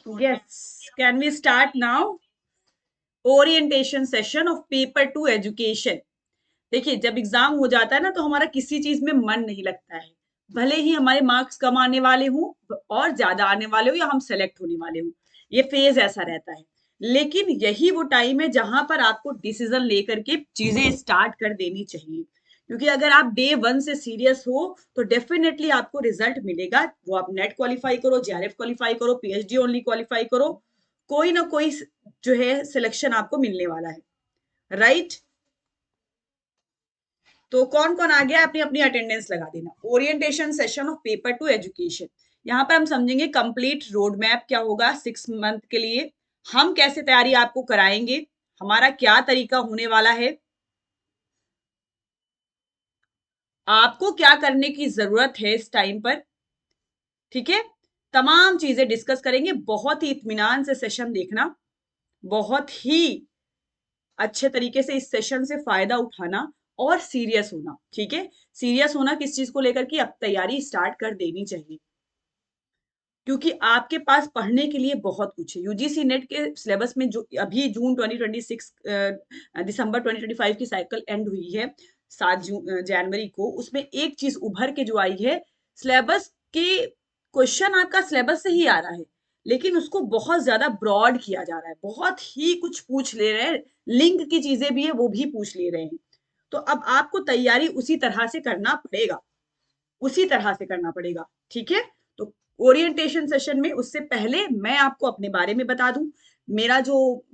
Yes, can we start now? Orientation session of paper two education. देखिए, जब exam हो जाता है ना तो हमारा किसी चीज में मन नहीं लगता है, भले ही हमारे मार्क्स कम आने वाले हों और ज्यादा आने वाले हो या हम सेलेक्ट होने वाले हों। ये फेज ऐसा रहता है, लेकिन यही वो टाइम है जहां पर आपको डिसीजन लेकर के चीजें स्टार्ट कर देनी चाहिए। क्योंकि अगर आप डे वन से सीरियस हो तो डेफिनेटली आपको रिजल्ट मिलेगा। वो आप नेट क्वालिफाई करो, जेआरएफ क्वालिफाई करो, पीएचडी ओनली क्वालिफाई करो, कोई ना कोई जो है सिलेक्शन आपको मिलने वाला है। राइट? तो कौन कौन आ गया अपनी अपनी अटेंडेंस लगा देना। Orientation session of paper two education, यहाँ पर हम समझेंगे कंप्लीट रोड मैप क्या होगा 6 मंथ के लिए, हम कैसे तैयारी आपको कराएंगे, हमारा क्या तरीका होने वाला है, आपको क्या करने की जरूरत है इस टाइम पर। ठीक है, तमाम चीजें डिस्कस करेंगे। बहुत ही इत्मीनान से सेशन देखना, बहुत ही अच्छे तरीके से इस सेशन से फायदा उठाना और सीरियस होना। ठीक है, सीरियस होना किस चीज को लेकर कि अब तैयारी स्टार्ट कर देनी चाहिए, क्योंकि आपके पास पढ़ने के लिए बहुत कुछ है। यूजीसी नेट के सिलेबस में जो अभी जून 2026 दिसंबर 2025 की साइकिल एंड हुई है 7 जनवरी को, उसमें एक चीज उभर के जो आई है, सिलेबस के क्वेश्चन आपका सिलेबस से ही आ रहा है, लेकिन उसको बहुत ज्यादा ब्रॉड किया जा रहा है, बहुत ही कुछ पूछ ले रहे हैं, लिंक की चीजें भी है वो भी पूछ ले रहे हैं। तो अब आपको तैयारी उसी तरह से करना पड़ेगा, उसी तरह से करना पड़ेगा। ठीक है, तो ओरिएंटेशन सेशन में उससे पहले मैं आपको अपने बारे में बता दूं, मेरा जो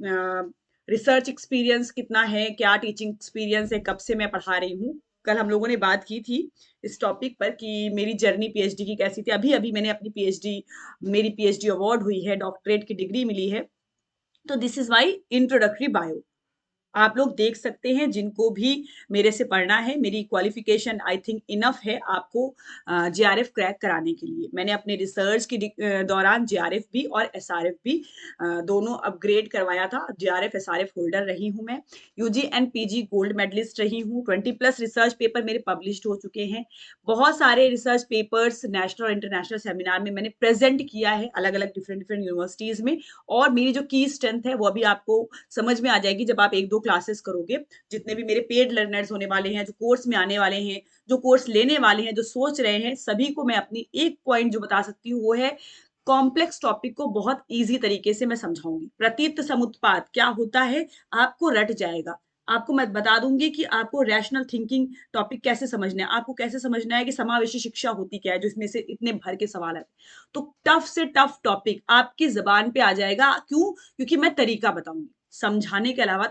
रिसर्च एक्सपीरियंस कितना है, क्या टीचिंग एक्सपीरियंस है, कब से मैं पढ़ा रही हूँ। कल हम लोगों ने बात की थी इस टॉपिक पर कि मेरी जर्नी पीएचडी की कैसी थी। अभी अभी मैंने अपनी पीएचडी, मेरी पीएचडी अवार्ड हुई है, डॉक्टरेट की डिग्री मिली है। तो this is my introductory bio, आप लोग देख सकते हैं। जिनको भी मेरे से पढ़ना है, मेरी क्वालिफिकेशन आई थिंक इनफ है आपको जेआरएफ क्रैक कराने के लिए। मैंने अपने रिसर्च के दौरान जेआरएफ भी और एसआरएफ भी दोनों अपग्रेड करवाया था। जेआरएफ एसआरएफ होल्डर रही हूं मैं, UG and PG gold medalist रही हूं। 20+ रिसर्च पेपर मेरे पब्लिश्ड हो चुके हैं। बहुत सारे रिसर्च पेपर्स नेशनल और इंटरनेशनल सेमिनार में मैंने प्रेजेंट किया है, अलग अलग डिफरेंट डिफरेंट यूनिवर्सिटीज में। और मेरी जो की स्ट्रेंथ है वो अभी आपको समझ में आ जाएगी जब आप 1-2 क्लासेस करोगे। जितने भी मेरे पेड लर्नर्स होने वाले हैं, जो कोर्स में आने वाले हैं, जो कोर्स लेने वाले हैं, जो सोच रहे हैं, सभी को मैं अपनी एक पॉइंट जो बता सकती हूँ वो है, कॉम्प्लेक्स टॉपिक को बहुत इजी तरीके से मैं समझाऊंगी। प्रतीत समुत्पाद क्या होता है आपको रट जाएगा। आपको मैं बता दूंगी कि आपको रैशनल थिंकिंग टॉपिक कैसे समझना है, आपको कैसे समझना है कि समावेशी शिक्षा होती क्या है, जो इसमें से इतने भर के सवाल है। तो टफ से टफ टॉपिक आपकी जबान पे आ जाएगा। क्यों? क्योंकि मैं तरीका बताऊंगी समझाने के अलावा।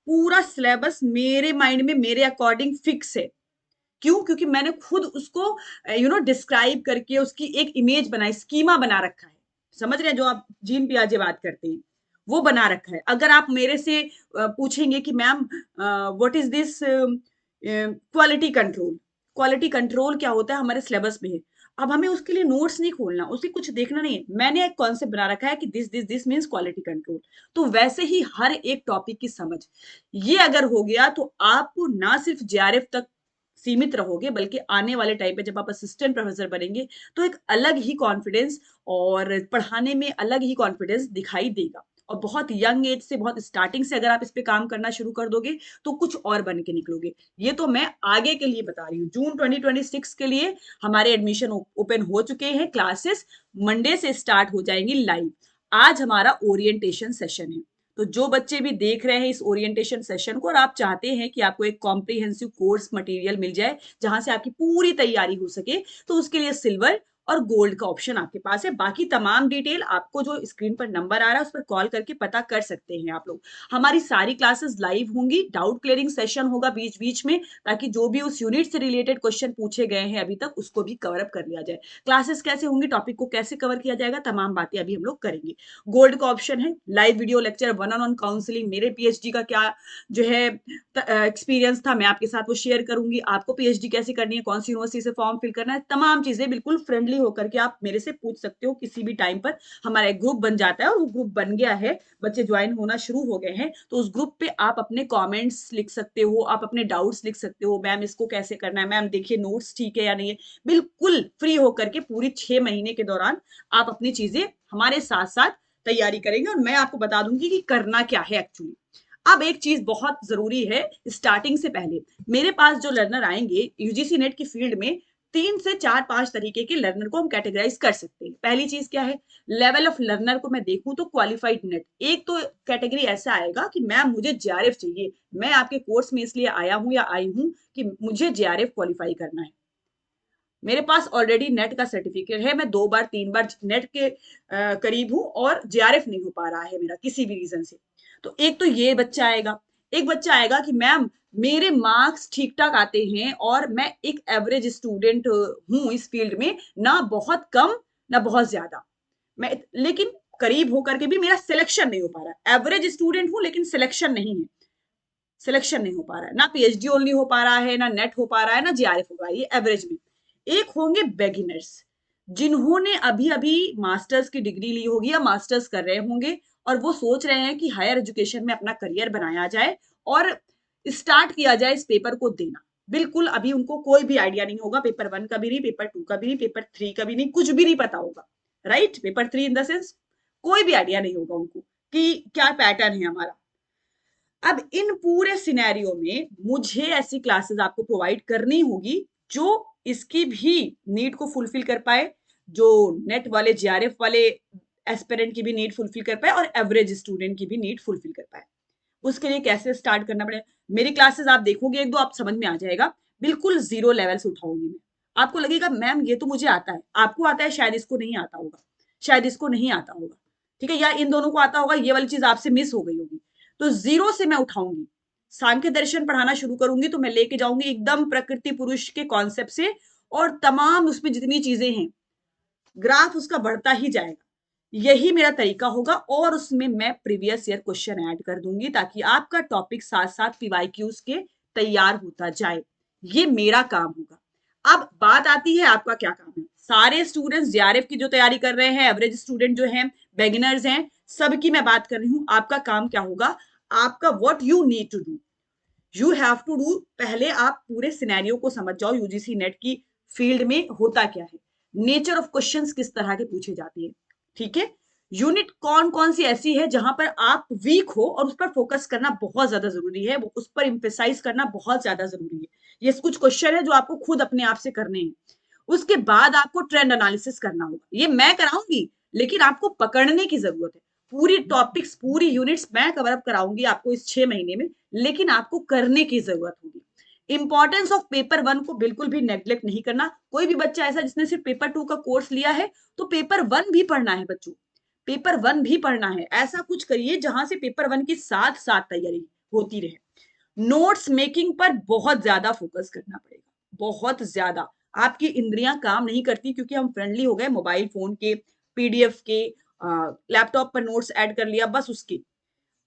पूरा सिलेबस मेरे माइंड में मेरे अकॉर्डिंग फिक्स है। क्यों? क्योंकि मैंने खुद उसको डिस्क्राइब करके उसकी एक इमेज बनाई, स्कीमा बना रखा है। समझ रहे हैं? जो आप जीन पियाजे बात करते हैं वो बना रखा है। अगर आप मेरे से पूछेंगे कि ma'am what is this quality control, quality control क्या होता है, हमारे सिलेबस में है। अब हमें उसके लिए नोट्स नहीं खोलना, उसके कुछ देखना नहीं है, मैंने एक कॉन्सेप्ट बना रखा है कि this this this means quality control. तो वैसे ही हर एक टॉपिक की समझ, ये अगर हो गया तो आपको ना सिर्फ जेआरएफ तक सीमित रहोगे, बल्कि आने वाले टाइम पे जब आप असिस्टेंट प्रोफेसर बनेंगे तो एक अलग ही कॉन्फिडेंस और पढ़ाने में अलग ही कॉन्फिडेंस दिखाई देगा। और बहुत यंग एज से, बहुत स्टार्टिंग से अगर आप इस पे काम करना शुरू कर दोगे तो कुछ और बन के निकलोगे। ये तो मैं आगे के लिए बता रही हूँ। जून 2026 के लिए हमारे एडमिशन ओपन हो चुके हैं, क्लासेस मंडे से स्टार्ट हो जाएंगी लाइव। आज हमारा ओरिएंटेशन सेशन है, तो जो बच्चे भी देख रहे हैं इस ओरिएंटेशन सेशन को और आप चाहते हैं कि आपको एक कॉम्प्रिहेंसिव कोर्स मटेरियल मिल जाए जहां से आपकी पूरी तैयारी हो सके, तो उसके लिए सिल्वर और गोल्ड का ऑप्शन आपके पास है। बाकी तमाम डिटेल आपको जो स्क्रीन पर नंबर आ रहा है उस पर कॉल करके पता कर सकते हैं आप लोग। हमारी सारी क्लासेस लाइव होंगी, डाउट क्लियरिंग सेशन होगा बीच बीच में, ताकि जो भी उस यूनिट से रिलेटेड क्वेश्चन पूछे गए हैं अभी तक उसको भी कवर अप कर लिया जाए। क्लासेस कैसे होंगी, टॉपिक को कैसे कवर किया जाएगा, तमाम बातें अभी हम लोग करेंगे। गोल्ड का ऑप्शन है live video lecture, one on one counselling, मेरे पीएचडी का क्या जो है एक्सपीरियंस था मैं आपके साथ वो शेयर करूंगी, आपको पीएचडी कैसे करनी है, कौन सी यूनिवर्सिटी से फॉर्म फिल करना है, तमाम चीजें बिल्कुल फ्रेंडली होकर के आप मेरे से पूछ सकते हो किसी भी टाइम पर। हमारा एक ग्रुप बन जाता है और वो ग्रुप बन गया है, बच्चे ज्वाइन होना शुरू हो गए हैं, तो उस ग्रुप पे आप अपने कमेंट्स लिख सकते हो, आप अपने डाउट्स लिख सकते हो। मैम इसको कैसे करना है, मैम देखिए नोट्स ठीक है या नहीं है, बिल्कुल फ्री होकर के पूरी 6 महीने के दौरान आप अपनी चीजें हमारे साथ साथ तैयारी करेंगे और मैं आपको बता दूंगी कि करना क्या है एक्चुअली। अब एक चीज बहुत जरूरी है, स्टार्टिंग से पहले मेरे पास जो लर्नर आएंगे यूजीसी नेट की फील्ड में, 3 से 4 5 तरीके के लर्नर को हम कैटेगराइज कर सकते हैं। पहली चीज क्या है, लेवल ऑफ लर्नर को मैं देखूं तो क्वालिफाइड नेट एक तो कैटेगरी ऐसा आएगा कि मैम मुझे जेआरएफ चाहिए, मैं आपके कोर्स में इसलिए आया हूं या आई हूं कि मुझे जेआरएफ क्वालिफाई करना है, मेरे पास ऑलरेडी नेट का सर्टिफिकेट है, मैं 2 बार 3 बार नेट के करीब हूं और जेआरएफ नहीं हो पा रहा है मेरा किसी भी रीजन से। तो एक तो ये बच्चा आएगा। एक बच्चा आएगा कि मैम मेरे मार्क्स ठीक ठाक आते हैं और मैं एक एवरेज स्टूडेंट हूं इस फील्ड में, ना बहुत कम ना बहुत ज्यादा, मैं लेकिन करीब होकर के भी मेरा सिलेक्शन नहीं हो पा रहा है। एवरेज स्टूडेंट हूं लेकिन सिलेक्शन नहीं है, सिलेक्शन नहीं हो पा रहा है, ना पीएचडी ओनली हो पा रहा है, ना नेट हो पा रहा है, ना जेआरएफ हो पा रहा है, ये एवरेज में। एक होंगे बेगिनर्स, जिन्होंने अभी अभी मास्टर्स की डिग्री ली होगी या मास्टर्स कर रहे होंगे और वो सोच रहे हैं कि हायर एजुकेशन में अपना करियर बनाया जाए और स्टार्ट किया जाए इस पेपर को देना। बिल्कुल अभी उनको कोई भी आइडिया नहीं होगा, पेपर 1 का भी नहीं, पेपर 2 का भी नहीं, पेपर 3 का भी नहीं, कुछ भी नहीं पता होगा, right. Paper 3 in the sense कोई भी आइडिया नहीं होगा उनको कि क्या पैटर्न है हमारा। अब इन पूरे सिनेरियो में मुझे ऐसी क्लासेस आपको प्रोवाइड करनी होगी जो इसकी भी नीड को फुलफिल कर पाए, जो नेट वाले जेआरएफ वाले एस्पिरेंट की भी नीड फुलफिल कर पाए और एवरेज स्टूडेंट की भी नीड फुलफिल कर पाए। उसके लिए कैसे स्टार्ट करना पड़ेगा, मेरी क्लासेस आप देखोगे एक दो आप समझ में आ जाएगा, बिल्कुल जीरो लेवल से उठाऊंगी मैं। आपको लगेगा मैम ये तो मुझे आता है, आपको आता है, शायद इसको नहीं आता होगा, शायद इसको नहीं आता होगा, ठीक है, या इन दोनों को आता होगा, ये वाली चीज आपसे मिस हो गई होगी। तो जीरो से मैं उठाऊंगी, सांख्य दर्शन पढ़ाना शुरू करूंगी तो मैं लेके जाऊंगी एकदम प्रकृति पुरुष के कॉन्सेप्ट से, और तमाम उसमें जितनी चीजें हैं ग्राफ उसका बढ़ता ही जाएगा, यही मेरा तरीका होगा। और उसमें मैं प्रीवियस ईयर क्वेश्चन ऐड कर दूंगी ताकि आपका टॉपिक साथ साथ पीवाईक्यूज के तैयार होता जाए, ये मेरा काम होगा। अब बात आती है आपका क्या काम है। सारे स्टूडेंट्स जेआरएफ की जो तैयारी कर रहे हैं, एवरेज स्टूडेंट जो हैं, बिगिनर्स हैं, सबकी मैं बात कर रही हूं। आपका काम क्या होगा, आपका what you need to do, you have to do, पहले आप पूरे सिनेरियो को समझ जाओ, यूजीसी नेट की फील्ड में होता क्या है, नेचर ऑफ क्वेश्चंस किस तरह के पूछे जाते हैं, ठीक है, यूनिट कौन कौन सी ऐसी है जहां पर आप वीक हो और उस पर फोकस करना बहुत ज्यादा जरूरी है, उस पर इम्फेसाइज करना बहुत ज्यादा जरूरी है। ये कुछ क्वेश्चन है जो आपको खुद अपने आप से करने हैं। उसके बाद आपको ट्रेंड एनालिसिस करना होगा, ये मैं कराऊंगी लेकिन आपको पकड़ने की जरूरत है। पूरी टॉपिक्स पूरी यूनिट्स मैं कवर अप कराऊंगी आपको इस 6 महीने में, लेकिन आपको करने की जरूरत होगी। इंपॉर्टेंस ऑफ पेपर 1 को बिल्कुल भी नेग्लेक्ट नहीं करना। कोई भी बच्चा ऐसा जिसने सिर्फ पेपर 2 का कोर्स लिया है तो पेपर 1 भी पढ़ना है बच्चों, पेपर 1 भी पढ़ना है। ऐसा कुछ करिए जहां से पेपर 1 की साथ साथ तैयारी होती रहे। नोट्स मेकिंग पर बहुत ज्यादा फोकस करना पड़ेगा, बहुत ज्यादा। आपकी इंद्रियां काम नहीं करती क्योंकि हम फ्रेंडली हो गए मोबाइल फोन के, पीडीएफ के, लैपटॉप पर नोट्स ऐड कर लिया बस उसके।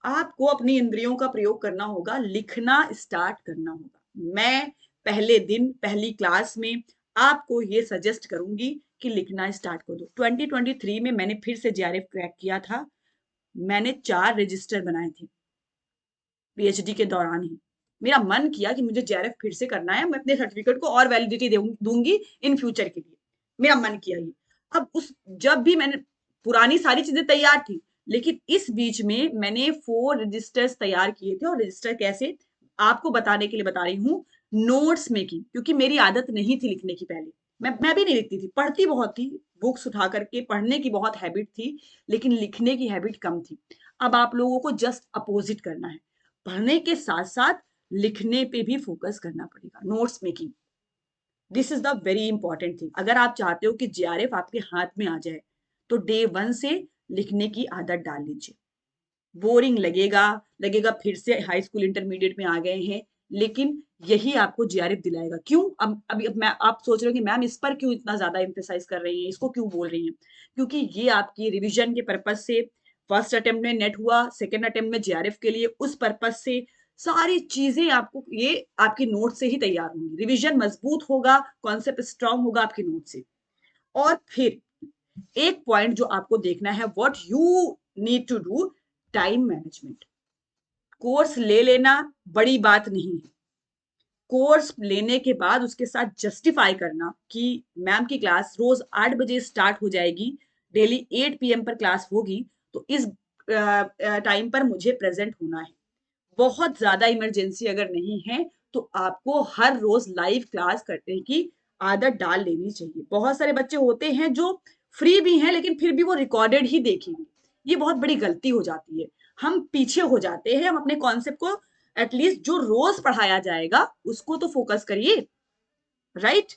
आपको अपनी इंद्रियों का प्रयोग करना होगा, लिखना स्टार्ट करना होगा। मैं पहले दिन पहली क्लास में आपको ये सजेस्ट करूंगी कि लिखना स्टार्ट कर दो। 2023 में मैंने फिर से जेआरएफ क्रैक किया था, मैंने 4 रजिस्टर बनाए थे पीएचडी के दौरान ही। मेरा मन किया कि मुझे जेआरएफ फिर से करना है, मैं अपने सर्टिफिकेट को और वैलिडिटी दूंगी इन फ्यूचर के लिए, मेरा मन किया ये। अब उस जब भी मैंने पुरानी सारी चीजें तैयार थी, लेकिन इस बीच में मैंने 4 रजिस्टर्स तैयार किए थे। और रजिस्टर कैसे, आपको बताने के लिए बता रही हूँ, नोट्स मेकिंग, क्योंकि मेरी आदत नहीं थी लिखने की। पहले मैं भी नहीं लिखती थी, पढ़ती बहुत थी, बुक्स उठा करके पढ़ने की बहुत हैबिट थी, लेकिन लिखने की हैबिट कम थी। अब आप लोगों को जस्ट अपोजिट करना है, पढ़ने के साथ साथ लिखने पे भी फोकस करना पड़ेगा, notes making. This is the very important thing. अगर आप चाहते हो कि जेआरएफ आपके हाथ में आ जाए तो डे 1 से लिखने की आदत डाल लीजिए। बोरिंग लगेगा, लगेगा फिर से हाई स्कूल इंटरमीडिएट में आ गए हैं, लेकिन यही आपको जेआरएफ दिलाएगा। क्यों, अब मैं आप सोच रहे हो कि मैम इस पर क्यों इतना ज्यादा एम्फेसाइज कर रही हैं, इसको क्यों बोल रही हैं, क्योंकि ये आपकी रिवीजन के पर्पज से, फर्स्ट अटेम्प्ट में नेट हुआ, सेकेंड अटेम्प्ट में जेआरएफ के लिए, उस पर्पज से सारी चीजें आपको ये आपके नोट से ही तैयार होंगी। रिवीजन मजबूत होगा, कॉन्सेप्ट स्ट्रांग होगा आपके नोट से। और फिर एक पॉइंट जो आपको देखना है, what you need to do, time management. Course ले लेना बड़ी बात नहीं है, कोर्स लेने के बाद उसके साथ जस्टिफाई करना कि मैम की क्लास रोज 8 बजे स्टार्ट हो जाएगी, डेली 8 PM पर क्लास होगी, तो इस टाइम पर मुझे प्रेजेंट होना है। बहुत ज्यादा इमरजेंसी अगर नहीं है तो आपको हर रोज लाइव क्लास करने की आदत डाल लेनी चाहिए। बहुत सारे बच्चे होते हैं जो फ्री भी हैं लेकिन फिर भी वो रिकॉर्डेड ही देखेंगे। ये बहुत बड़ी गलती हो जाती है। हम पीछे हो जाते हैं। हम अपने कॉन्सेप्ट को एटलीस्ट जो रोज पढ़ाया जाएगा उसको तो फोकस करिए। Right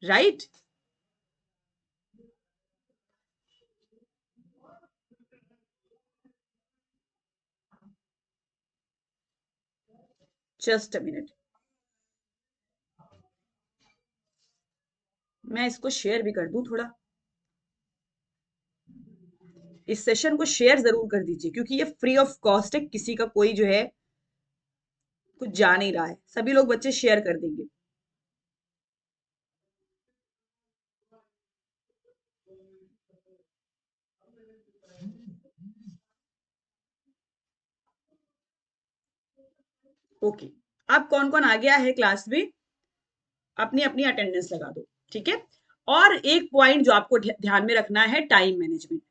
right. Just a minute, मैं इसको शेयर भी कर दूं थोड़ा। इस सेशन को शेयर जरूर कर दीजिए क्योंकि ये फ्री ऑफ कॉस्ट है। किसी का कोई जो है कुछ जा नहीं रहा है, सभी लोग बच्चे शेयर कर देंगे। ओके, अब कौन कौन आ गया है क्लास में अपनी अपनी अटेंडेंस लगा दो। ठीक है। और एक पॉइंट जो आपको ध्यान में रखना है, टाइम मैनेजमेंट।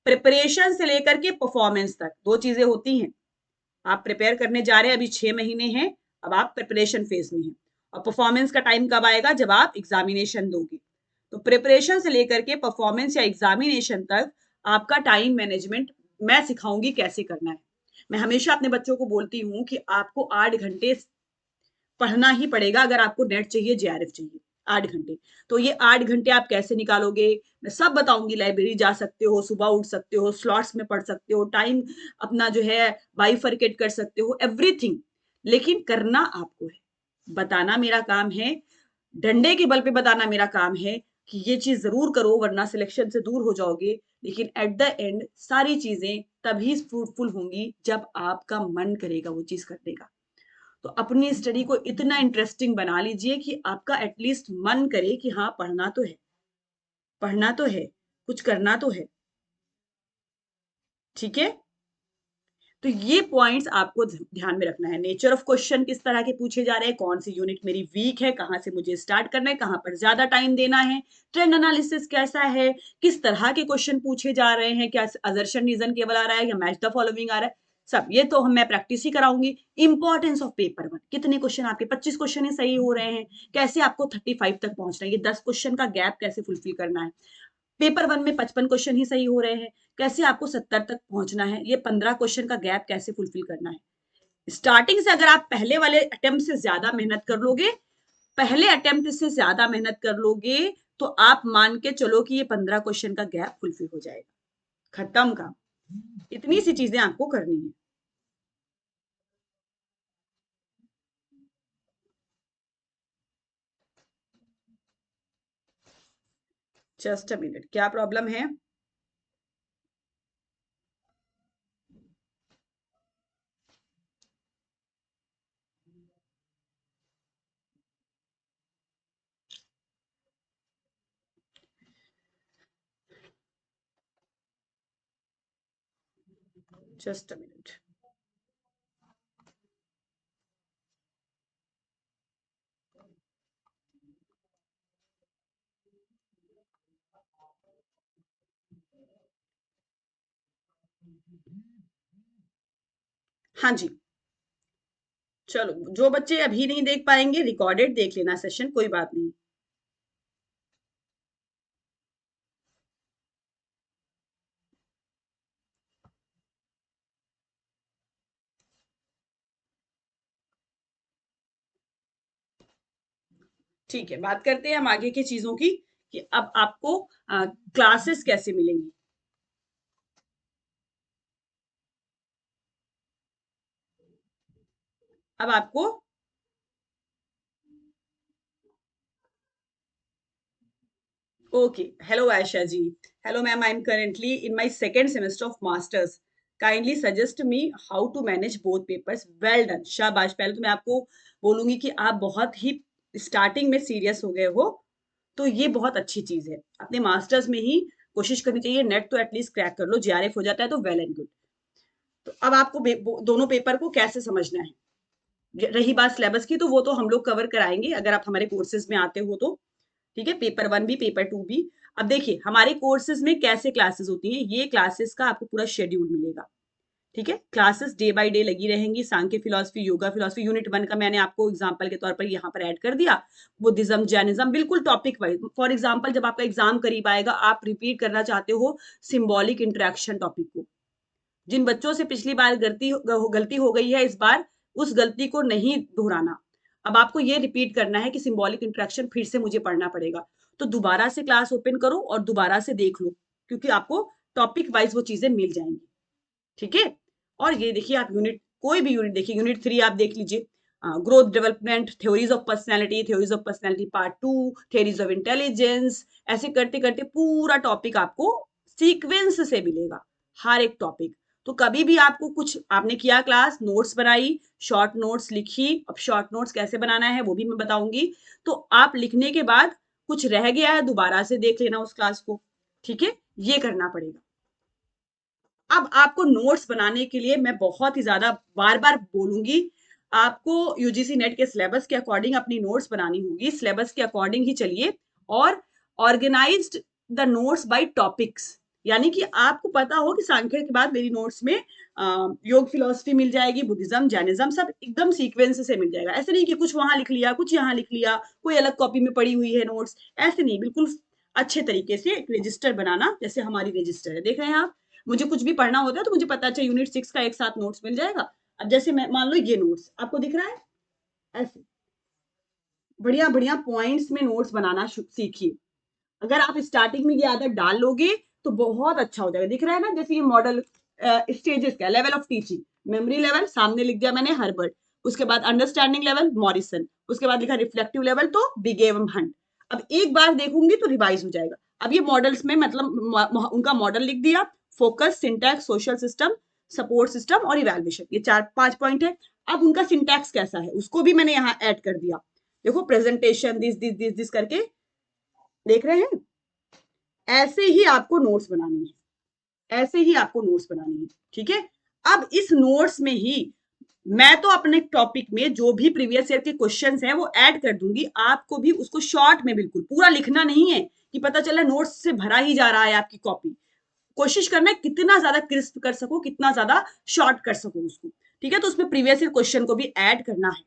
प्रिपरेशन से लेकर के परफॉर्मेंस तक दो चीजें होती हैं। आप प्रिपेयर करने जा रहे हैं, अभी 6 महीने हैं, अब आप प्रिपरेशन फेज में हैं। और परफॉर्मेंस का टाइम कब आएगा? जब आप एग्जामिनेशन दोगे। तो प्रिपरेशन से लेकर के परफॉर्मेंस या एग्जामिनेशन तक आपका टाइम मैनेजमेंट मैं सिखाऊंगी कैसे करना है। मैं हमेशा अपने बच्चों को बोलती हूँ कि आपको 8 घंटे पढ़ना ही पड़ेगा अगर आपको नेट चाहिए, जेआरएफ चाहिए। 8 घंटे। तो ये 8 घंटे आप कैसे निकालोगे मैं सब बताऊंगी। लाइब्रेरी जा सकते हो, सुबह उठ सकते हो, स्लॉट्स में पढ़ सकते हो, टाइम अपना जो है बाइफरकेट कर सकते हो, एवरीथिंग। लेकिन करना आपको है, बताना मेरा काम है, डंडे के बल पे बताना मेरा काम है कि ये चीज जरूर करो वरना सिलेक्शन से दूर हो जाओगे। लेकिन एट द एंड सारी चीजें तभी फ्रूटफुल होंगी जब आपका मन करेगा वो चीज करने का। तो अपनी स्टडी को इतना इंटरेस्टिंग बना लीजिए कि आपका एटलीस्ट मन करे कि हाँ पढ़ना तो है, पढ़ना तो है, कुछ करना तो है। ठीक है। तो ये पॉइंट्स आपको ध्यान में रखना है। नेचर ऑफ क्वेश्चन किस तरह के पूछे जा रहे हैं, कौन सी यूनिट मेरी वीक है, कहां से मुझे स्टार्ट करना है, कहां पर ज्यादा टाइम देना है, ट्रेंड एनालिसिस कैसा है, किस तरह के क्वेश्चन पूछे जा रहे हैं, क्या असर्शन रीजन केवल आ रहा है या मैच द फॉलोइंग आ रहा है, सब ये तो हम मैं प्रैक्टिस ही कराऊंगी। इंपॉर्टेंस ऑफ पेपर 1, कितने क्वेश्चन आपके 25 क्वेश्चन ही सही हो रहे हैं, कैसे आपको 35 तक पहुंचना है, ये 10 क्वेश्चन का गैप कैसे फुलफिल करना है। पेपर 1 में 55 क्वेश्चन ही सही हो रहे हैं, कैसे आपको 70 तक पहुंचना है, ये 15 क्वेश्चन का गैप कैसे फुलफिल करना है। स्टार्टिंग से अगर आप पहले वाले अटेम्प्ट से ज्यादा मेहनत कर लोगे, पहले अटेम्प्ट से ज्यादा मेहनत कर लोगे, तो आप मान के चलो कि ये 15 क्वेश्चन का गैप फुलफिल हो जाएगा। खत्म काम। इतनी सी चीजें आपको करनी है। जस्ट अ मिनट, क्या प्रॉब्लम है? Just a minute. हाँ जी। चलो, जो बच्चे अभी नहीं देख पाएंगे रिकॉर्डेड देख लेना सेशन, कोई बात नहीं। ठीक है, बात करते हैं हम आगे की चीजों की कि अब आपको क्लासेस कैसे मिलेंगी। अब आपको okay, hello Ayesha ji. Hello ma'am, I am currently in my second semester of masters, kindly suggest me how to manage both papers. Well done, शाबाश। पहले तो मैं आपको बोलूंगी कि आप बहुत ही स्टार्टिंग में सीरियस हो गए हो, तो ये बहुत अच्छी चीज है। अपने मास्टर्स में ही कोशिश करनी चाहिए। नेट तो एटलीस्ट क्रैक कर लो, जेआरएफ हो जाता है तो वेल एंड गुड। तो अब आपको दोनों पेपर को कैसे समझना है। रही बात सिलेबस की, तो वो तो हम लोग कवर कराएंगे अगर आप हमारे कोर्सेज में आते हो तो। ठीक है, पेपर 1 भी पेपर 2 भी। अब देखिए हमारे कोर्सेज में कैसे क्लासेस होती हैं, ये क्लासेस का आपको पूरा शेड्यूल मिलेगा, ठीक है। क्लासेस डे बाय डे लगी रहेंगी, सांख्य फिलॉसफी, योगा फिलॉसफी, यूनिट 1 का मैंने आपको एग्जांपल के तौर पर यहाँ पर ऐड कर दिया, बुद्धिज्म, जैनिज्म, बिल्कुल टॉपिक वाइज। फॉर एग्जांपल जब आपका एग्जाम करीब आएगा, आप रिपीट करना चाहते हो सिंबॉलिक इंटरेक्शन टॉपिक को, जिन बच्चों से पिछली बार गलती हो गई है, इस बार उस गलती को नहीं दोहराना। अब आपको ये रिपीट करना है कि सिंबॉलिक इंटरेक्शन फिर से मुझे पढ़ना पड़ेगा, तो दोबारा से क्लास ओपन करो और दोबारा से देख लो, क्योंकि आपको टॉपिक वाइज वो चीजें मिल जाएंगी, ठीक है। और ये देखिए आप यूनिट, कोई भी यूनिट देखिए, यूनिट 3 आप देख लीजिए, growth development, theories of personality, theories of personality part 2, theories of intelligence, ऐसे करते करते पूरा टॉपिक आपको सीक्वेंस से मिलेगा, हर एक टॉपिक। तो कभी भी आपको कुछ, आपने किया क्लास, नोट्स बनाई, शॉर्ट नोट्स लिखी, अब शॉर्ट नोट्स कैसे बनाना है वो भी मैं बताऊंगी, तो आप लिखने के बाद कुछ रह गया है दोबारा से देख लेना उस क्लास को, ठीक है, ये करना पड़ेगा। अब आपको नोट्स बनाने के लिए मैं बहुत ही ज्यादा बार बार बोलूंगी, आपको यूजीसी नेट के सिलेबस के अकॉर्डिंग अपनी नोट्स बनानी होगी, सिलेबस के अकॉर्डिंग ही चलिए, और organised the notes by topics, यानी कि आपको पता हो कि सांख्य के बाद मेरी नोट्स में योग फिलॉसफी मिल जाएगी, बुद्धिज्म, जैनिज्म, सब एकदम सीक्वेंस से मिल जाएगा। ऐसे नहीं कि कुछ वहां लिख लिया, कुछ यहाँ लिख लिया, कोई अलग कॉपी में पड़ी हुई है नोट्स, ऐसे नहीं, बिल्कुल अच्छे तरीके से एक रजिस्टर बनाना, जैसे हमारी रजिस्टर है, देख रहे हैं आप। मुझे कुछ भी पढ़ना होता है तो मुझे पता चले यूनिट 6 का एक साथ नोट्स मिल जाएगा। अब जैसे मैं मान लो ये नोट्स आपको दिख रहा है, ऐसे बढ़िया बढ़िया पॉइंट्स में नोट्स बनाना सीखिए। अगर आप स्टार्टिंग में ये आदत डाल लोगे तो बहुत अच्छा हो जाएगा। दिख रहा है ना, जैसे ये मॉडल स्टेजेस का, level of teaching, memory level सामने लिख दिया मैंने हर्बर्ट, उसके बाद अंडरस्टैंडिंग लेवल मॉरिसन, उसके बाद लिखा रिफ्लेक्टिव लेवल तो बिग एवं हंट। अब एक बार देखूंगी तो रिवाइज हो जाएगा। अब ये मॉडल्स में मतलब उनका मॉडल लिख दिया, focus, syntax, social system, support system और इवैल्यूएशन, ये 4-5 पॉइंट है। अब उनका सिंटैक्स कैसा है उसको भी मैंने यहाँ ऐड कर दिया, देखो presentation this this this this करके, देख रहे हैं। ऐसे ही आपको नोट्स बनानी है, ऐसे ही आपको नोट्स बनानी है, ठीक है। अब इस नोट्स में ही मैं तो अपने टॉपिक में जो भी प्रीवियस ईयर के क्वेश्चंस हैं वो ऐड कर दूंगी, आपको भी उसको शॉर्ट में, बिल्कुल पूरा लिखना नहीं है कि पता चला नोट्स से भरा ही जा रहा है आपकी कॉपी। कोशिश करना है कितना ज्यादा क्रिस्प कर सको, कितना ज्यादा शॉर्ट कर सको उसको, ठीक है। तो उसमें प्रीवियस ईयर क्वेश्चन को भी ऐड करना है।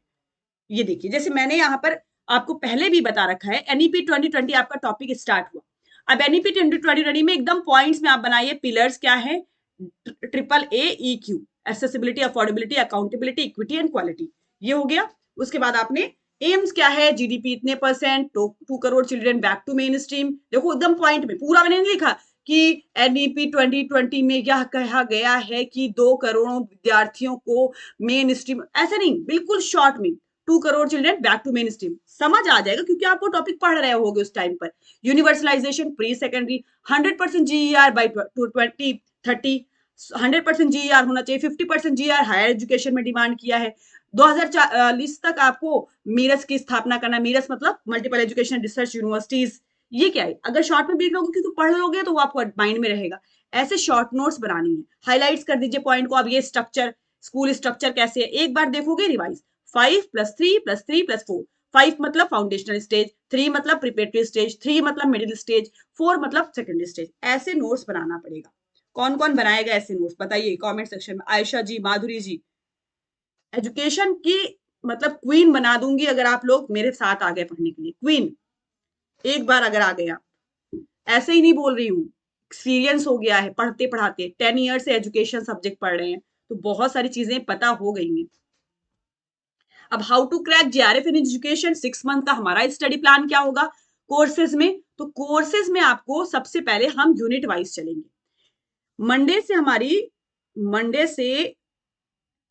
ये देखिए, जैसे मैंने यहाँ पर आपको पहले भी बता रखा है, एनईपी 2020 आपका टॉपिक स्टार्ट हुआ। अब एनईपी 2020 में एकदम पॉइंट्स में आप बनाइए, पिलर्स क्या है, triple AEQ, accessibility, affordability, accountability, equity and quality, ये हो गया। उसके बाद आपने एम्स क्या है, जीडीपी इतने %, 2 crore children back to mainstream, देखो एकदम पॉइंट में, पूरा मैंने नहीं लिखा कि एनईपी 2020 में यह कहा गया है कि 2 करोड़ विद्यार्थियों को मेन स्ट्रीम, ऐसे नहीं, बिल्कुल शॉर्ट में 2 crore children back to mainstream, समझ आ जाएगा क्योंकि आप वो टॉपिक पढ़ रहे होगे उस टाइम पर। Universalization, pre secondary, 100% GER by 2030, 100% GER होना चाहिए, 50% GER हायर एजुकेशन में डिमांड किया है। 2040 तक आपको मीरस की स्थापना करना, मीरस मतलब मल्टीपल एजुकेशन रिसर्च यूनिवर्सिटीज। ये क्या है, अगर शॉर्ट में देख लोगे क्योंकि पढ़ लोगे तो वो आपको माइंड में रहेगा। ऐसे शॉर्ट नोट्स बनानी है, हाईलाइट्स कर दीजिए पॉइंट को। अब ये स्ट्रक्चर, स्कूल स्ट्रक्चर कैसे है, एक बार देखोगे रिवाइज, 5+3+3+4, 5 मतलब फाउंडेशनल स्टेज, 3 मतलब प्रिपरेटरी स्टेज, 3 मतलब मिडिल स्टेज, 4 मतलब सेकेंडरी स्टेज, ऐसे नोट्स बनाना पड़ेगा। कौन कौन बनाएगा ऐसे नोट्स बताइए कमेंट सेक्शन में। आयशा जी, माधुरी जी, एजुकेशन की मतलब क्वीन बना दूंगी अगर आप लोग मेरे साथ आ गए पढ़ने के लिए, क्वीन एक बार अगर आ गया। ऐसे ही नहीं बोल रही हूँ, एक्सपीरियंस हो गया है पढ़ते पढ़ाते, 10 ईयर से एजुकेशन सब्जेक्ट पढ़ रहे हैं, तो बहुत सारी चीजें पता हो गई हैं। अब how to crack JRF in education, 6 month का हमारा स्टडी प्लान क्या होगा कोर्सेज में। तो कोर्सेज में आपको सबसे पहले हम यूनिट वाइज चलेंगे। मंडे से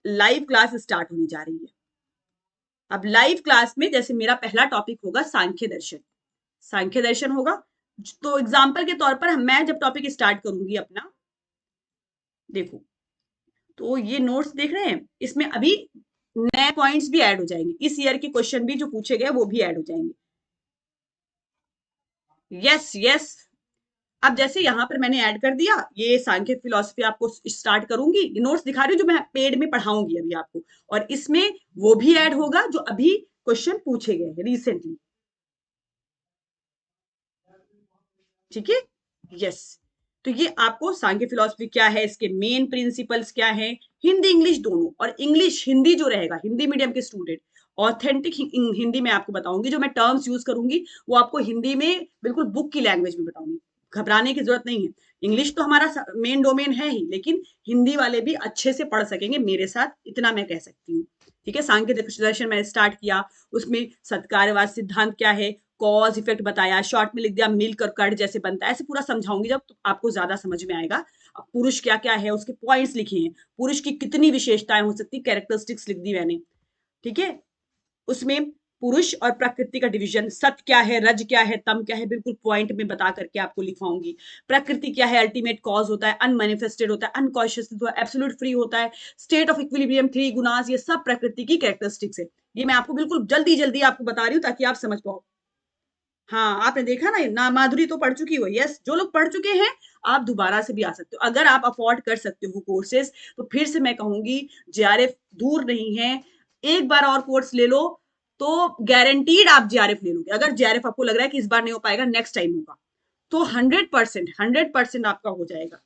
लाइव क्लास स्टार्ट होने जा रही है। अब लाइव क्लास में जैसे मेरा पहला टॉपिक होगा सांख्य दर्शन, सांख्य दर्शन होगा। तो एग्जाम्पल के तौर पर मैं जब टॉपिक स्टार्ट करूंगी अपना, देखो तो ये नोट्स देख रहे हैं, इसमें अभी नए पॉइंट्स भी ऐड हो जाएंगे, इस ईयर के क्वेश्चन भी जो पूछे गए वो भी ऐड हो जाएंगे। Yes yes. अब जैसे यहाँ पर मैंने ऐड कर दिया, ये सांख्य फिलॉसफी आपको स्टार्ट करूंगी, नोट्स दिखा रही हूँ जो मैं पेड में पढ़ाऊंगी अभी आपको, और इसमें वो भी ऐड होगा जो अभी क्वेश्चन पूछे गए हैं रिसेंटली। ठीक है, यस। तो ये आपको सांख्य फिलॉसफी क्या है, इसके मेन प्रिंसिपल्स क्या है, हिंदी इंग्लिश दोनों, और इंग्लिश हिंदी जो रहेगा हिंदी मीडियम के स्टूडेंट, ऑथेंटिक हिंदी में आपको बताऊंगी, जो मैं टर्म्स यूज करूंगी वो आपको हिंदी में बिल्कुल बुक की लैंग्वेज में बताऊंगी, घबराने की जरूरत नहीं है। इंग्लिश तो हमारा मेन डोमेन है ही, लेकिन हिंदी वाले भी अच्छे से पढ़ सकेंगे मेरे साथ, इतना मैं कह सकती हूँ। ठीक है, सांख्य दर्शन मैंने स्टार्ट किया, उसमें सत्कार्यवाद सिद्धांत क्या है, कॉज इफेक्ट बताया, शॉर्ट में लिख दिया मिल्क और कर्ड जैसे बनता है, ऐसे पूरा समझाऊंगी जब, तो आपको ज्यादा समझ में आएगा। अब पुरुष क्या क्या है उसके पॉइंट्स लिखे हैं, पुरुष की कितनी विशेषताएं हो सकती, कैरेक्टरिस्टिक्स लिख दी मैंने। ठीक है, उसमें पुरुष और प्रकृति का डिवीजन, सत क्या है, रज क्या है, तम क्या है, बिल्कुल पॉइंट में बता करके आपको लिखवाऊंगी। प्रकृति क्या है, अल्टीमेट कॉज होता है, अनमैनिफेस्टेड होता है, अनकॉन्शियस होता है, एब्सोल्यूट फ्री होता है, state of equilibrium, three gunas, ये सब प्रकृति की कैरेक्टरिस्टिक्स है। ये मैं आपको बिल्कुल जल्दी जल्दी आपको बता रही हूँ ताकि आप समझ पाओ। हाँ, आपने देखा ना माधुरी तो पढ़ चुकी हो, यस, जो लोग पढ़ चुके हैं आप दोबारा से भी आ सकते हो, अगर आप अफोर्ड कर सकते हो कोर्सेज, तो फिर से मैं कहूंगी जेआरएफ दूर नहीं है, एक बार और कोर्स ले लो तो गारंटीड आप जेआरएफ ले लोगे। अगर जेआरएफ आपको लग रहा है कि इस बार नहीं हो पाएगा, नेक्स्ट टाइम होगा, तो 100% आपका हो जाएगा।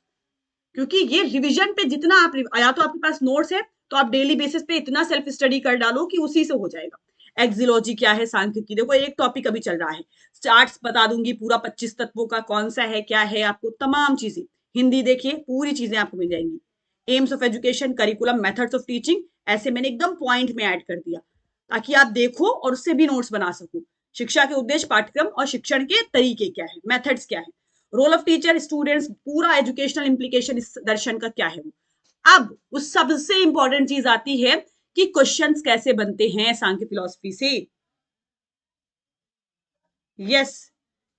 क्योंकि ये रिविजन पे जितना आप, या तो आपके पास नोट्स है तो आप डेली बेसिस पे इतना सेल्फ स्टडी कर डालो कि उसी से हो जाएगा। एक्सियोलॉजी क्या है, सांख्यिकी, देखो एक टॉपिक अभी चल रहा है, चार्ट्स बता दूंगी पूरा 25 तत्वों का कौन सा है क्या है, आपको तमाम चीजें, हिंदी देखिए पूरी चीजें आपको मिल जाएंगी। AIIMS of education, curriculum, methods of teaching, ऐसे मैंने एकदम पॉइंट में ऐड कर दिया ताकि आप देखो और उससे भी नोट्स बना सको। शिक्षा के उद्देश्य, पाठ्यक्रम और शिक्षण के तरीके क्या है, मेथड्स क्या है, रोल ऑफ टीचर, स्टूडेंट्स, पूरा एजुकेशनल इंप्लीकेशन इस दर्शन का क्या है वो। अब उस सबसे इंपॉर्टेंट चीज आती है कि क्वेश्चंस कैसे बनते हैं सांख्य फिलॉसफी से। यस,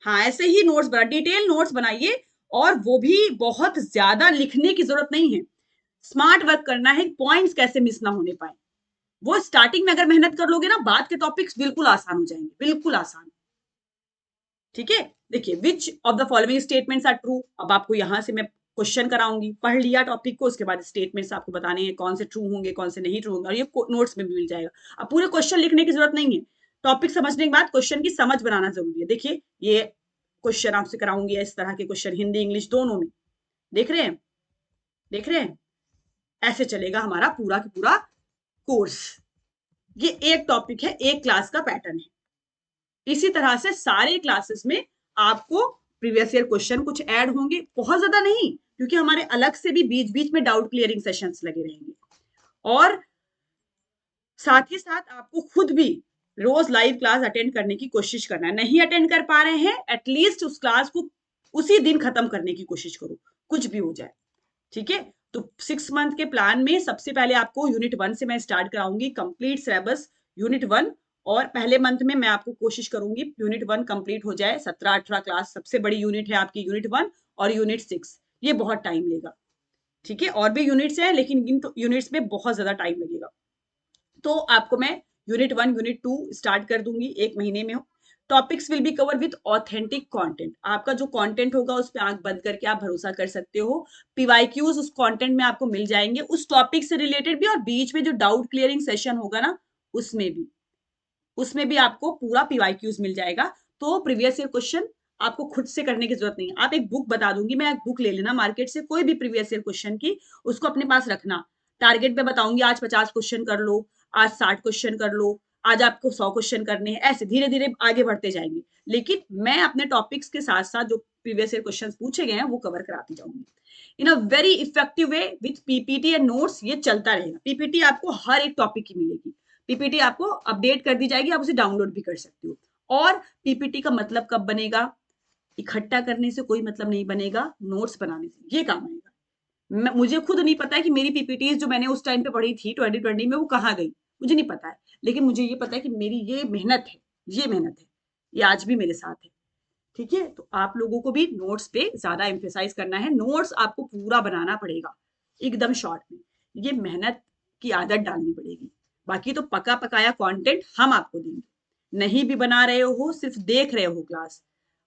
हाँ, ऐसे ही नोट्स बना, डिटेल नोट्स बनाइए, और वो भी बहुत ज्यादा लिखने की जरूरत नहीं है, स्मार्ट वर्क करना है, पॉइंट्स कैसे मिस ना होने पाए। वो स्टार्टिंग में अगर मेहनत कर लोगे ना, बाद के टॉपिक्स बिल्कुल आसान हो जाएंगे, बिल्कुल आसान। ठीक है, देखिए, which of the following statements are true, अब आपको यहां से मैं क्वेश्चन कराऊंगी, पढ़ लिया टॉपिक को, उसके बाद स्टेटमेंट्स आपको बताने हैं कौन से ट्रू होंगे कौन से नहीं ट्रू होंगे, और ये नोट्स में भी मिल जाएगा। अब पूरे क्वेश्चन लिखने की जरूरत नहीं है, टॉपिक समझने के बाद क्वेश्चन की समझ बनाना जरूरी है। देखिए, ये क्वेश्चन आपसे कराऊंगी, इस तरह के क्वेश्चन हिंदी इंग्लिश दोनों में, देख रहे हैं, देख रहे हैं, ऐसे चलेगा हमारा पूरा की पूरा कोर्स। ये एक टॉपिक है, एक क्लास का पैटर्न है। इसी तरह से सारे क्लासेस में आपको प्रीवियस ईयर क्वेश्चन कुछ ऐड होंगे, बहुत ज्यादा नहीं, क्योंकि हमारे अलग से भी बीच बीच में डाउट क्लियरिंग सेशंस लगे रहेंगे। और साथ ही साथ आपको खुद भी रोज लाइव क्लास अटेंड करने की कोशिश करना है, नहीं अटेंड कर पा रहे हैं एटलीस्ट उस क्लास को उसी दिन खत्म करने की कोशिश करो, कुछ भी हो जाए। ठीक है, तो 6 मंथ के प्लान में सबसे पहले आपको यूनिट 1 से मैं स्टार्ट कराऊंगी, कंप्लीट सिलेबस यूनिट 1, और पहले मंथ में मैं आपको कोशिश करूंगी यूनिट 1 कंप्लीट हो जाए, 17-18 क्लास, सबसे बड़ी यूनिट है आपकी यूनिट 1 और यूनिट 6, ये बहुत टाइम लेगा। ठीक है, और भी यूनिट्स हैं लेकिन इन यूनिट्स में बहुत ज्यादा टाइम लगेगा, तो आपको मैं यूनिट 1 यूनिट 2 स्टार्ट कर दूंगी, एक महीने में हो। Topics will be cover with authentic content, आपका जो कंटेंट होगा उस पर आंख बंद करके आप भरोसा कर सकते हो। पीवाईक्यूज उस कंटेंट में आपको मिल जाएंगे, उस टॉपिक से रिलेटेड भी, और बीच में जो डाउट क्लियरिंग सेशन होगा ना, उसमें भी, उसमें भी आपको पूरा पीवाईक्यूज मिल जाएगा। तो प्रीवियस ईयर क्वेश्चन आपको खुद से करने की जरूरत नहीं है, आप एक बुक बता दूंगी मैं, एक बुक ले लेना मार्केट से कोई भी प्रीवियस ईयर क्वेश्चन की, उसको अपने पास रखना, टारगेट पे बताऊंगी आज 50 क्वेश्चन कर लो, आज 60 क्वेश्चन कर लो, आज आपको 100 क्वेश्चन करने हैं, ऐसे धीरे धीरे आगे बढ़ते जाएंगे, लेकिन मैं अपने टॉपिक्स के साथ साथ जो प्रीवियस ईयर क्वेश्चन पूछे गए हैं वो कवर कराती जाऊंगी in a very effective way with PPT and notes. ये चलता रहेगा, पीपीटी आपको हर एक टॉपिक की मिलेगी, पीपीटी आपको अपडेट कर दी जाएगी, आप उसे डाउनलोड भी कर सकते हो। और पीपीटी का मतलब कब बनेगा, इकट्ठा करने से कोई मतलब नहीं बनेगा, नोट्स बनाने से ये काम आएगा। मुझे खुद नहीं पता है कि मेरी पीपीटी जो मैंने उस टाइम पे पढ़ी थी 2020 में वो कहाँ गई, मुझे नहीं पता है, लेकिन मुझे ये पता है कि मेरी ये मेहनत है, ये मेहनत है, ये आज भी मेरे साथ है। ठीक है, तो आप लोगों को भी नोट्स पे ज्यादा एम्फेसाइज करना है, नोट्स आपको पूरा बनाना पड़ेगा एकदम शॉर्ट में, ये मेहनत की आदत डालनी पड़ेगी। बाकी तो पका पकाया कंटेंट हम आपको देंगे, नहीं भी बना रहे हो सिर्फ देख रहे हो क्लास,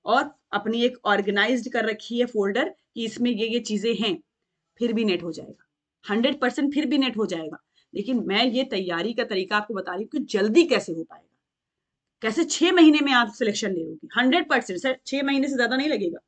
और अपनी एक ऑर्गेनाइज्ड कर रखी है फोल्डर कि इसमें ये चीजें हैं, फिर भी नेट हो जाएगा, 100% फिर भी नेट हो जाएगा। लेकिन मैं ये तैयारी का तरीका आपको बता रही हूँ कि जल्दी कैसे हो पाएगा, कैसे 6 महीने में आप सिलेक्शन ले लोगी, 100%, सर 6 महीने से ज्यादा नहीं लगेगा,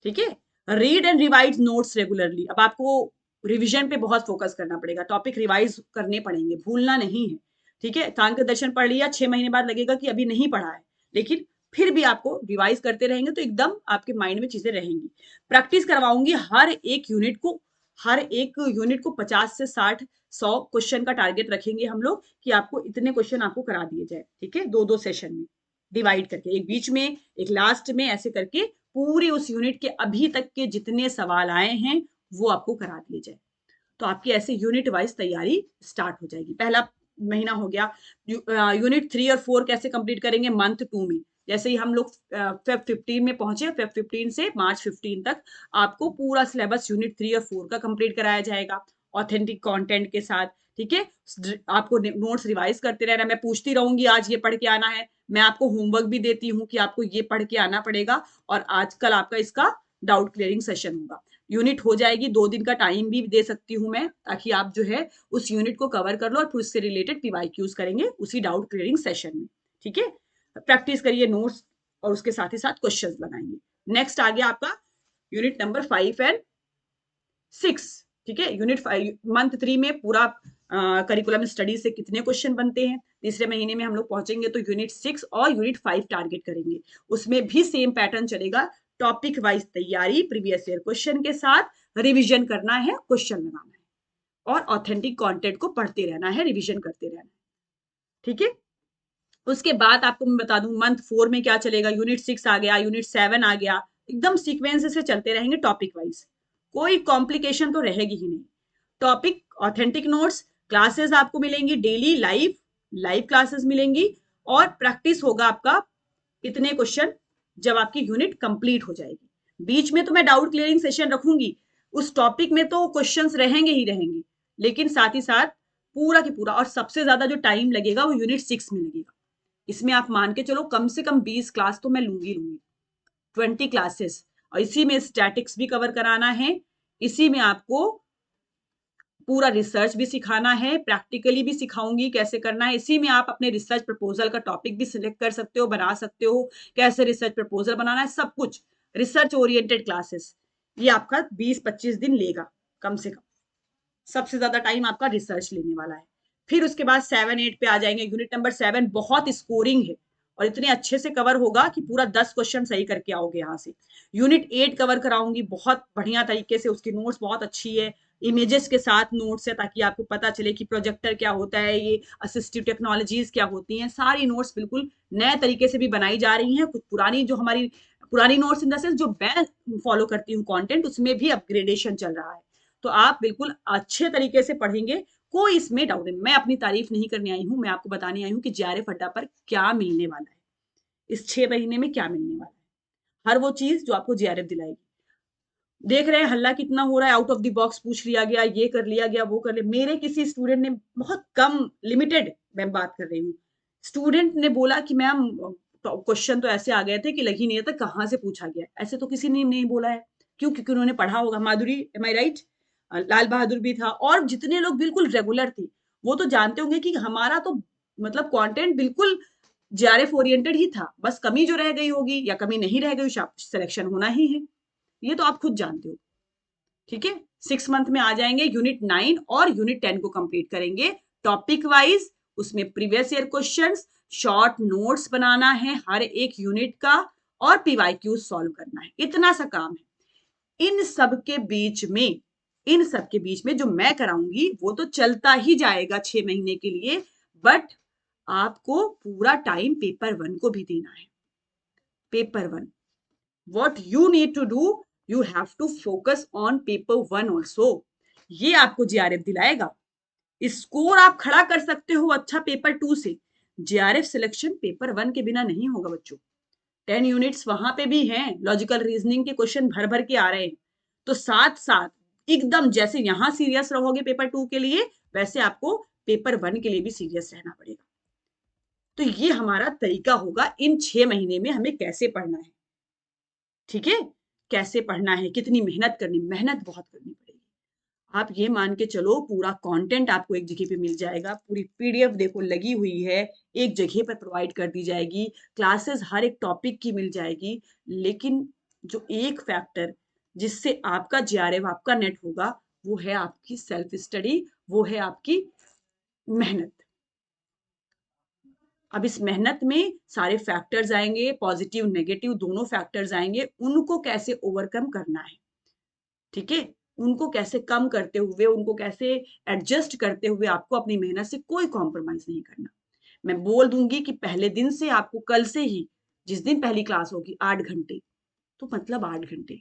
ठीक है। Read and revise notes regularly. अब आपको रिवीजन पे बहुत फोकस करना पड़ेगा, टॉपिक रिवाइज करने पड़ेंगे, भूलना नहीं है। ठीक है, कांके दर्शन पढ़ लिया, 6 महीने बाद लगेगा कि अभी नहीं पढ़ा है, लेकिन फिर भी आपको रिवाइज करते रहेंगे तो एकदम आपके माइंड में चीजें रहेंगी। प्रैक्टिस करवाऊंगी हर एक यूनिट को 50 से 60 100 क्वेश्चन का टारगेट रखेंगे हम लोग कि आपको इतने क्वेश्चन आपको करा दिए जाए। ठीक है, 2-2 सेशन में डिवाइड करके, एक बीच में एक लास्ट में, ऐसे करके पूरी उस यूनिट के अभी तक के जितने सवाल आए हैं वो आपको करा दिए जाए। तो आपकी ऐसे यूनिट वाइज तैयारी स्टार्ट हो जाएगी। पहला महीना हो गया। यूनिट 3 और 4 कैसे कंप्लीट करेंगे? मंथ 2 में। जैसे ही हम लोग फेब 15 में पहुंचे, फेब 15 से मार्च 15 तक आपको पूरा सिलेबस यूनिट 3 और 4 का कंप्लीट कराया जाएगा ऑथेंटिक कंटेंट के साथ। ठीक है, आपको नोट्स रिवाइज करते रहना, मैं पूछती रहूंगी आज ये पढ़ के आना है, मैं आपको होमवर्क भी देती हूँ कि आपको ये पढ़ के आना पड़ेगा, और आजकल आपका इसका डाउट क्लियरिंग सेशन होगा। यूनिट हो जाएगी, 2 दिन का टाइम भी दे सकती हूँ मैं, ताकि आप जो है उस यूनिट को कवर कर लो और फिर उससे रिलेटेड पीवाईक्यूज करेंगे उसी डाउट क्लियरिंग सेशन में। ठीक है, प्रैक्टिस करिए नोट्स और उसके साथ ही साथ क्वेश्चंस बनाएंगे। नेक्स्ट आ गया आपका यूनिट नंबर 5 एंड 6। ठीक है, यूनिट 5 मंथ 3 में पूरा करिकुलम स्टडी से कितने क्वेश्चन बनते हैं। तीसरे महीने में हम लोग पहुंचेंगे तो यूनिट 6 और यूनिट 5 टारगेट करेंगे। उसमें भी सेम पैटर्न चलेगा, टॉपिक वाइज तैयारी, प्रीवियस ईयर क्वेश्चन के साथ रिवीजन करना है, क्वेश्चन लगाना है और ऑथेंटिक कंटेंट को पढ़ते रहना है, रिवीजन करते रहना है। ठीक है, उसके बाद आपको मैं बता दूं मंथ 4 में क्या चलेगा। यूनिट 6 आ गया, यूनिट 7 आ गया, एकदम सीक्वेंस से चलते रहेंगे टॉपिक वाइज, कोई कॉम्प्लिकेशन तो रहेगी ही नहीं। टॉपिक ऑथेंटिक नोट्स, क्लासेस आपको मिलेंगी डेली, लाइव लाइव क्लासेस मिलेंगी, और प्रैक्टिस होगा आपका इतने क्वेश्चन जब आपकी यूनिट कंप्लीट हो जाएगी। बीच में तो मैं डाउट क्लियरिंग सेशन रखूंगी, उस टॉपिक में तो क्वेश्चंस रहेंगे ही रहेंगे, लेकिन साथ ही साथ पूरा की पूरा, और सबसे ज्यादा जो टाइम लगेगा वो यूनिट 6 में लगेगा। इसमें आप मान के चलो कम से कम 20 क्लास तो मैं लूंगी 20 क्लासेस, और इसी में स्टैटिक्स भी कवर कराना है, इसी में आपको पूरा रिसर्च भी सिखाना है, प्रैक्टिकली भी सिखाऊंगी कैसे करना है। इसी में आप अपने रिसर्च प्रपोजल का टॉपिक भी सिलेक्ट कर सकते हो, बना सकते हो, कैसे रिसर्च प्रपोजल बनाना है, सब कुछ रिसर्च ओरिएंटेड क्लासेस। ये आपका 20-25 दिन लेगा कम से कम, सबसे ज्यादा टाइम आपका रिसर्च लेने वाला है। फिर उसके बाद 7-8 पे आ जाएंगे। यूनिट नंबर 7 बहुत स्कोरिंग है और इतने अच्छे से कवर होगा कि पूरा 10 क्वेश्चन सही करके आओगे यहाँ से। यूनिट 8 कवर कराऊंगी बहुत बढ़िया तरीके से, उसकी नोट्स बहुत अच्छी है, इमेजेस के साथ नोट्स है, ताकि आपको पता चले कि प्रोजेक्टर क्या होता है, ये असिस्टिव टेक्नोलॉजीज क्या होती हैं। सारी नोट्स बिल्कुल नए तरीके से भी बनाई जा रही हैं, कुछ पुरानी जो हमारी पुरानी नोट्स इन द सेंस जो मैं फॉलो करती हूँ कंटेंट, उसमें भी अपग्रेडेशन चल रहा है। तो आप बिल्कुल अच्छे तरीके से पढ़ेंगे, कोई इसमें डाउट नहीं। मैं अपनी तारीफ नहीं करने आई हूँ, मैं आपको बताने आई हूँ कि जेआरएफ अड्डा पर क्या मिलने वाला है, इस 6 महीने में क्या मिलने वाला है, हर वो चीज जो आपको जेआरएफ दिलाएगी। देख रहे हैं हल्ला कितना हो रहा है, आउट ऑफ द बॉक्स पूछ लिया गया, ये कर लिया गया, वो कर लिया। मेरे किसी स्टूडेंट ने बहुत कम, लिमिटेड मैं बात कर रही हूँ, स्टूडेंट ने बोला कि मैम क्वेश्चन तो ऐसे आ गए थे कि लग ही नहीं आता कहाँ से पूछा गया। ऐसे तो किसी ने नहीं बोला है, क्यों? क्योंकि उन्होंने पढ़ा होगा। माधुरी, एम आई राइट? लाल बहादुर भी था, और जितने लोग बिल्कुल रेगुलर थे वो तो जानते होंगे कि हमारा तो मतलब कंटेंट बिल्कुल जेआरएफ ओरिएंटेड ही था। बस कमी जो रह गई होगी या कमी नहीं रह गई, सिलेक्शन होना ही है, ये तो आप खुद जानते हो। ठीक है, 6 मंथ में आ जाएंगे। यूनिट 9 और यूनिट 10 को कंप्लीट करेंगे टॉपिक वाइज, उसमें previous year questions, short notes बनाना है हर एक यूनिट का, और पीवाईक्यू सॉल्व करना है, इतना सा काम है। इन सब के बीच में जो मैं कराऊंगी वो तो चलता ही जाएगा 6 महीने के लिए, बट आपको पूरा टाइम पेपर 1 को भी देना है। Paper 1, what you need to do, you have to focus on paper 1 also। ये आपको जेआरएफ दिलाएगा। स्कोर आप खड़ा कर सकते हो अच्छा पेपर 2 से, जेआरएफ सिलेक्शन पेपर 1 के बिना नहीं होगा बच्चों। 10 यूनिट्स वहां पे भी हैं, लॉजिकल रीजनिंग के क्वेश्चन भर भर के आ रहे हैं, तो साथ साथ एकदम जैसे यहां सीरियस रहोगे पेपर 2 के लिए, वैसे आपको पेपर 1 के लिए भी सीरियस रहना पड़ेगा। तो ये हमारा तरीका होगा इन 6 महीने में हमें कैसे पढ़ना है। ठीक है, कैसे पढ़ना है, कितनी मेहनत करनी, मेहनत बहुत करनी पड़ेगी। आप ये मान के चलो पूरा कंटेंट आपको एक जगह पे मिल जाएगा, पूरी पीडीएफ देखो लगी हुई है, एक जगह पर प्रोवाइड कर दी जाएगी, क्लासेस हर एक टॉपिक की मिल जाएगी। लेकिन जो एक फैक्टर जिससे आपका जीआरएफ, आपका नेट होगा, वो है आपकी सेल्फ स्टडी, वो है आपकी मेहनत। अब इस मेहनत में सारे फैक्टर्स आएंगे, पॉजिटिव नेगेटिव दोनों फैक्टर्स आएंगे, उनको कैसे ओवरकम करना है, ठीक है, उनको कैसे कम करते हुए, उनको कैसे एडजस्ट करते हुए आपको अपनी मेहनत से कोई कॉम्प्रोमाइज नहीं करना। मैं बोल दूंगी कि पहले दिन से आपको, कल से ही, जिस दिन पहली क्लास होगी 8 घंटे, तो मतलब 8 घंटे।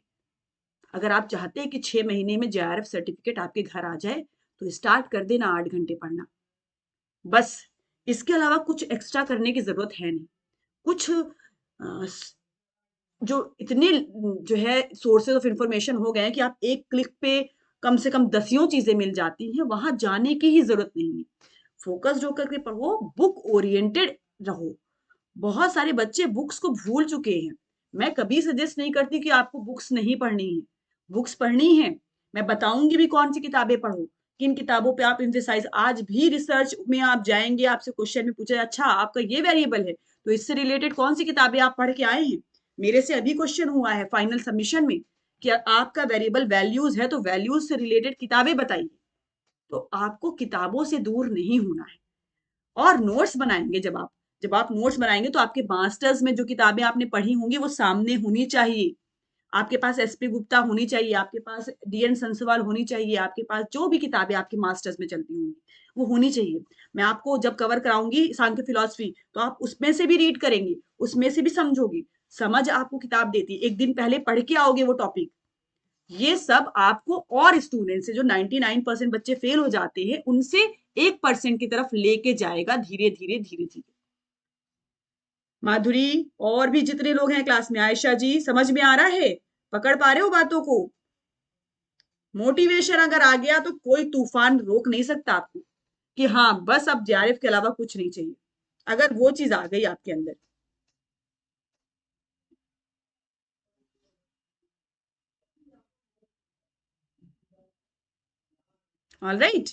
अगर आप चाहते हैं कि 6 महीने में जेआरएफ सर्टिफिकेट आपके घर आ जाए, तो स्टार्ट कर देना 8 घंटे पढ़ना, बस। इसके अलावा कुछ एक्स्ट्रा करने की जरूरत है नहीं। कुछ जो इतने जो है सोर्सेज ऑफ इंफॉर्मेशन हो गए हैं कि आप एक क्लिक पे कम से कम दसियों चीजें मिल जाती हैं, वहां जाने की ही जरूरत नहीं है। फोकस होकर के पढ़ो, बुक ओरिएंटेड रहो। बहुत सारे बच्चे बुक्स को भूल चुके हैं। मैं कभी सजेस्ट नहीं करती कि आपको बुक्स नहीं पढ़नी है, बुक्स पढ़नी है। मैं बताऊंगी भी कौन सी किताबें पढ़ो, किन किताबों पे आप एम्फेसाइज। आज भी रिसर्च में आप जाएंगे, आपसे क्वेश्चन में पूछा, अच्छा आपका ये वेरिएबल है, तो इससे रिलेटेड कौन सी किताबें आप पढ़ के आए हैं। मेरे से अभी क्वेश्चन हुआ है फाइनल सबमिशन में कि आपका वेरिएबल वैल्यूज है, तो वैल्यूज से रिलेटेड किताबें बताइए। तो आपको किताबों से दूर नहीं होना है। और नोट्स बनाएंगे, जब आप नोट्स बनाएंगे तो आपके मास्टर्स में जो किताबें आपने पढ़ी होंगी वो सामने होनी चाहिए। आपके पास एसपी गुप्ता होनी चाहिए, आपके पास डीएन संसवाल होनी चाहिए, आपके पास जो भी किताबें आपके मास्टर्स में चलती होंगी वो होनी चाहिए। मैं आपको जब कवर कराऊंगी सांख्य फिलॉसफी, तो आप उसमें से भी रीड करेंगे, उसमें से भी समझोगे। समझ आपको किताब देती है, एक दिन पहले पढ़ के आओगे वो टॉपिक। ये सब आपको और स्टूडेंट से, जो 99% बच्चे फेल हो जाते हैं, उनसे 1% की तरफ लेके जाएगा, धीरे धीरे धीरे धीरे। माधुरी, और भी जितने लोग हैं क्लास में, आयशा जी, समझ में आ रहा है? पकड़ पा रहे हो बातों को? मोटिवेशन अगर आ गया तो कोई तूफान रोक नहीं सकता आपको कि हाँ बस अब जेआरएफ के अलावा कुछ नहीं चाहिए। अगर वो चीज आ गई आपके अंदर। All right.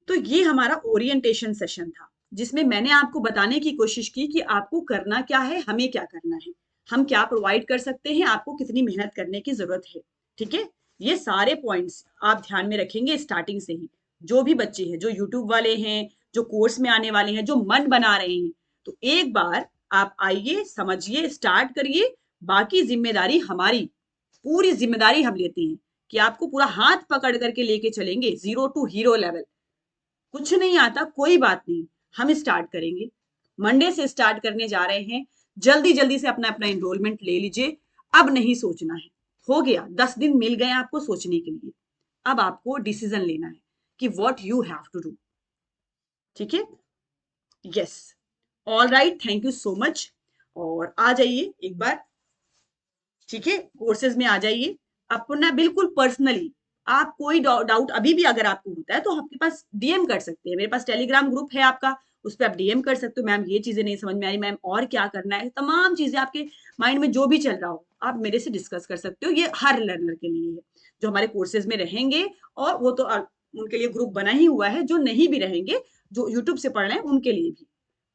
तो ये हमारा ओरिएंटेशन सेशन था, जिसमें मैंने आपको बताने की कोशिश की कि आपको करना क्या है, हमें क्या करना है, हम क्या प्रोवाइड कर सकते हैं, आपको कितनी मेहनत करने की जरूरत है। ठीक है, ये सारे पॉइंट्स आप ध्यान में रखेंगे स्टार्टिंग से ही। जो भी बच्चे हैं, जो यूट्यूब वाले हैं, जो कोर्स में आने वाले हैं, जो मन बना रहे हैं, तो एक बार आप आइए, समझिए, स्टार्ट करिए। बाकी जिम्मेदारी हमारी, पूरी जिम्मेदारी हम लेते हैं कि आपको पूरा हाथ पकड़ करके लेके चलेंगे, 0 to हीरो लेवल। कुछ नहीं आता कोई बात नहीं, हम स्टार्ट करेंगे। मंडे से स्टार्ट करने जा रहे हैं। जल्दी जल्दी से अपना अपना एनरोलमेंट ले लीजिए। अब नहीं सोचना है, हो गया, 10 दिन मिल गए आपको सोचने के लिए। अब आपको डिसीजन लेना है कि what you have to do. ठीक है, yes, all right, thank you so much. और आ जाइए एक बार, ठीक है, कोर्सेज में आ जाइए। अपना बिल्कुल पर्सनली, आप कोई डाउट अभी भी अगर आपको होता है तो आपके पास डीएम कर सकते हैं। मेरे पास टेलीग्राम ग्रुप है आपका, उस पर आप डीएम कर सकते हो, मैम ये चीजें नहीं समझ में आई, मैम और क्या करना है, तमाम चीजें आपके माइंड में जो भी चल रहा हो आप मेरे से डिस्कस कर सकते हो। ये हर लर्नर के लिए है जो हमारे कोर्सेज में रहेंगे। और वो तो उनके लिए ग्रुप बना ही हुआ है, जो नहीं भी रहेंगे, जो यूट्यूब से पढ़ रहे हैं उनके लिए भी।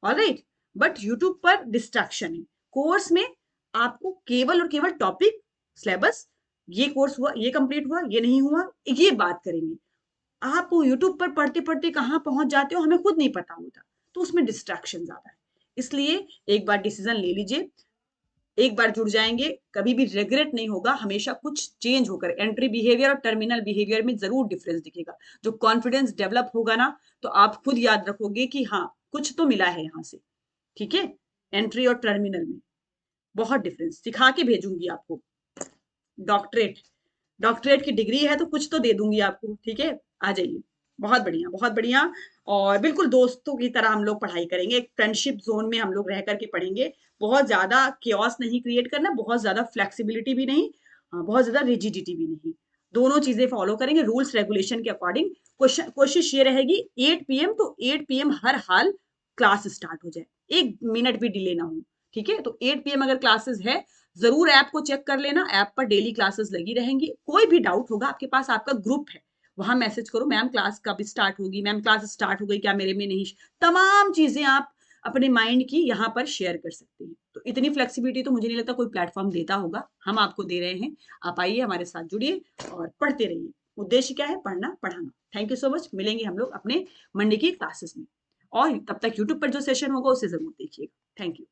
ऑलराइट, बट यूट्यूब पर डिस्ट्रैक्शन है। कोर्स में आपको केवल और केवल टॉपिक, सिलेबस, ये कोर्स हुआ, ये कंप्लीट हुआ, ये नहीं हुआ, ये बात करेंगे। आप यूट्यूब पर पढ़ते पढ़ते कहाँ पहुंच जाते हो हमें खुद नहीं पता होता, तो उसमें डिस्ट्रैक्शन ज्यादा है। इसलिए एक बार डिसीजन ले लीजिए, एक बार जुड़ जाएंगे, कभी भी रिग्रेट नहीं होगा। हमेशा कुछ चेंज होकर एंट्री बिहेवियर और टर्मिनल बिहेवियर में जरूर डिफरेंस दिखेगा। जो कॉन्फिडेंस डेवलप होगा ना, तो आप खुद याद रखोगे कि हाँ कुछ तो मिला है यहाँ से। ठीक है, एंट्री और टर्मिनल में बहुत डिफरेंस सिखा के भेजूंगी आपको। डॉक्टरेट, डॉक्टरेट की डिग्री है तो कुछ तो दे दूंगी आपको। ठीक है, आ जाइए, बहुत बढ़िया बहुत बढ़िया। और बिल्कुल दोस्तों की तरह हम लोग पढ़ाई करेंगे, एक फ्रेंडशिप जोन में हम लोग रह करके पढ़ेंगे। बहुत ज्यादा केओस नहीं क्रिएट करना, बहुत ज्यादा फ्लेक्सिबिलिटी भी नहीं, बहुत ज्यादा रिजिडिटी भी नहीं। दोनों चीजें फॉलो करेंगे रूल्स रेगुलेशन के अकॉर्डिंग। कोशिश ये रहेगी 8 PM तो 8 PM हर हाल क्लास स्टार्ट हो जाए, 1 मिनट भी डिले ना हो। ठीक है, तो 8 PM अगर क्लासेस है, जरूर ऐप को चेक कर लेना, ऐप पर डेली क्लासेस लगी रहेंगी। कोई भी डाउट होगा आपके पास, आपका ग्रुप है, वहां मैसेज करो, मैम क्लास कब स्टार्ट होगी, मैम क्लास स्टार्ट हो गई क्या मेरे में नहीं। तमाम चीजें आप अपने माइंड की यहाँ पर शेयर कर सकते हैं। तो इतनी फ्लेक्सिबिलिटी तो मुझे नहीं लगता कोई प्लेटफॉर्म देता होगा, हम आपको दे रहे हैं। आप आइए, हमारे साथ जुड़िए और पढ़ते रहिए। उद्देश्य क्या है? पढ़ना, पढ़ाना। Thank you so much. मिलेंगे हम लोग अपने मंडे की क्लासेस में, और तब तक यूट्यूब पर जो सेशन होगा उसे जरूर देखिएगा। Thank you.